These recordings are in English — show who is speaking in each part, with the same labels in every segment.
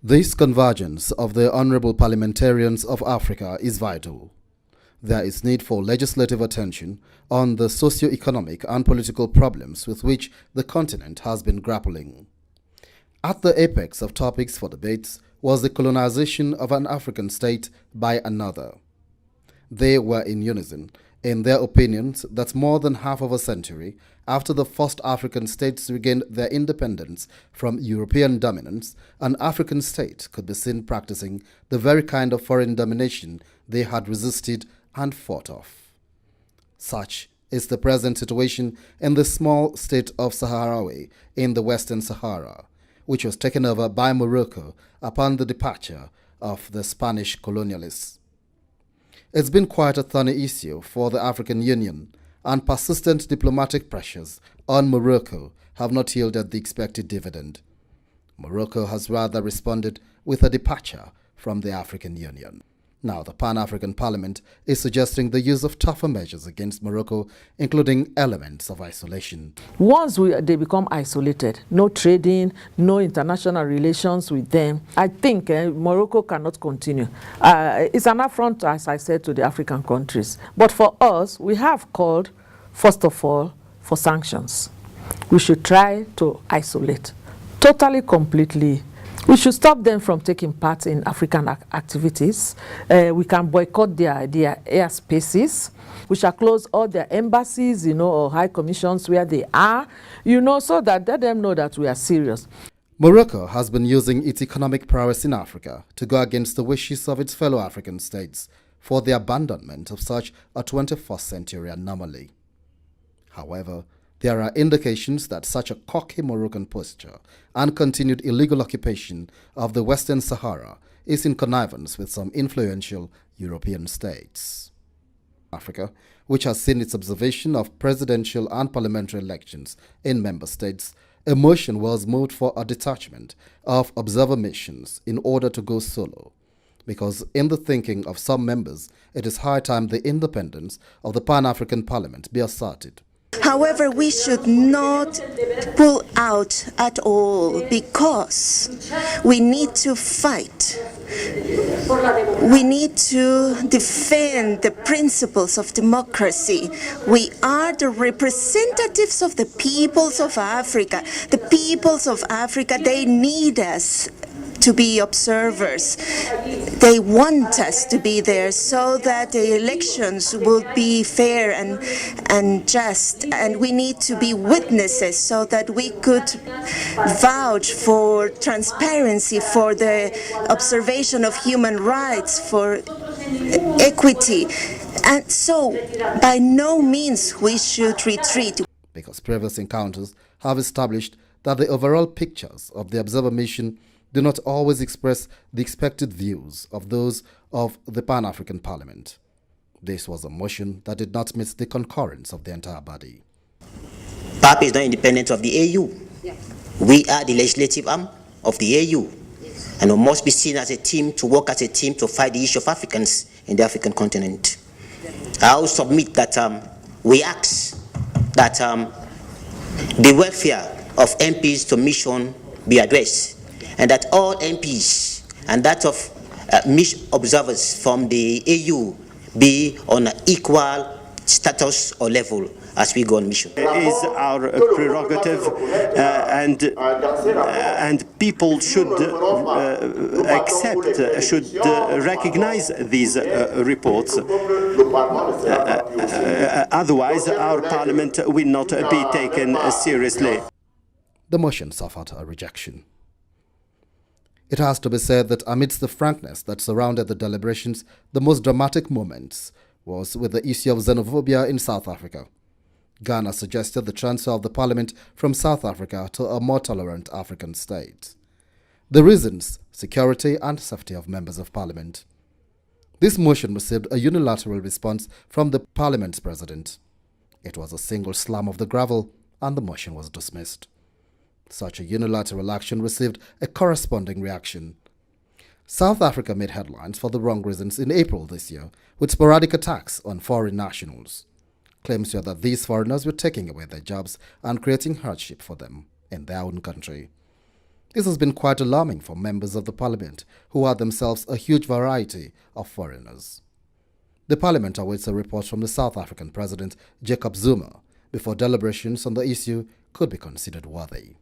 Speaker 1: This convergence of the honorable parliamentarians of Africa is vital. There is need for legislative attention on the socio-economic and political problems with which the continent has been grappling. At the apex of topics for debates was the colonization of an African state by another. They were in unison in their opinions that more than half of a century after the first African states regained their independence from European dominance, an African state could be seen practicing the very kind of foreign domination they had resisted and fought off. Such is the present situation in the small state of Sahrawi in the Western Sahara, which was taken over by Morocco upon the departure of the Spanish colonialists. It's been quite a thorny issue for the African Union, and persistent diplomatic pressures on Morocco have not yielded the expected dividend. Morocco has rather responded with a departure from the African Union. Now, the Pan-African Parliament is suggesting the use of tougher measures against Morocco, including elements of isolation.
Speaker 2: Once they become isolated, no trading, no international relations with them, I think Morocco cannot continue. It's an affront, as I said, to the African countries. But for us, we have called, first of all, for sanctions. We should try to isolate, totally, completely. We should stop them from taking part in African activities. We can boycott their airspaces. We shall close all their embassies, or high commissions where they are, so that let them know that we are serious.
Speaker 1: Morocco has been using its economic prowess in Africa to go against the wishes of its fellow African states for the abandonment of such a 21st century anomaly. However, there are indications that such a cocky Moroccan posture and continued illegal occupation of the Western Sahara is in connivance with some influential European states. Africa, which has seen its observation of presidential and parliamentary elections in member states, a motion was moved for a detachment of observer missions in order to go solo, because in the thinking of some members, it is high time the independence of the Pan-African Parliament be asserted.
Speaker 3: However, we should not pull out at all because we need to fight. We need to defend the principles of democracy. We are the representatives of the peoples of Africa. The peoples of Africa, they need us to be observers. They want us to be there so that the elections will be fair and just, and we need to be witnesses so that we could vouch for transparency, for the observation of human rights, for equity. And so, by no means we should retreat.
Speaker 1: Because previous encounters have established that the overall pictures of the observer mission do not always express the expected views of those of the Pan-African Parliament. This was a motion that did not meet the concurrence of the entire body.
Speaker 4: PAP is not independent of the AU. Yeah. We are the legislative arm of the AU. Yes. And we must be seen as a team, to work as a team to fight the issue of Africans in the African continent. Yeah. I will submit that we ask that the welfare of MPs to mission be addressed, and that all MPs and that of mission observers from the AU be on an equal status or level as we go on mission.
Speaker 5: It is our prerogative, and people should accept, should recognize these reports. Otherwise, our parliament will not be taken seriously.
Speaker 1: The motion suffered a rejection. It has to be said that amidst the frankness that surrounded the deliberations, the most dramatic moments was with the issue of xenophobia in South Africa. Ghana suggested the transfer of the parliament from South Africa to a more tolerant African state. The reasons: security and safety of members of parliament. This motion received a unilateral response from the parliament's president. It was a single slam of the gravel and the motion was dismissed. Such a unilateral action received a corresponding reaction. South Africa made headlines for the wrong reasons in April this year, with sporadic attacks on foreign nationals. Claims were that these foreigners were taking away their jobs and creating hardship for them in their own country. This has been quite alarming for members of the parliament, who are themselves a huge variety of foreigners. The parliament awaits a report from the South African President Jacob Zuma before deliberations on the issue could be considered worthy.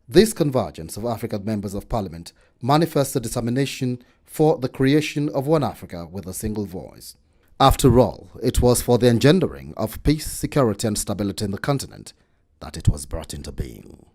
Speaker 1: This convergence of African members of parliament manifests a determination for the creation of one Africa with a single voice. After all, it was for the engendering of peace, security and stability in the continent that it was brought into being.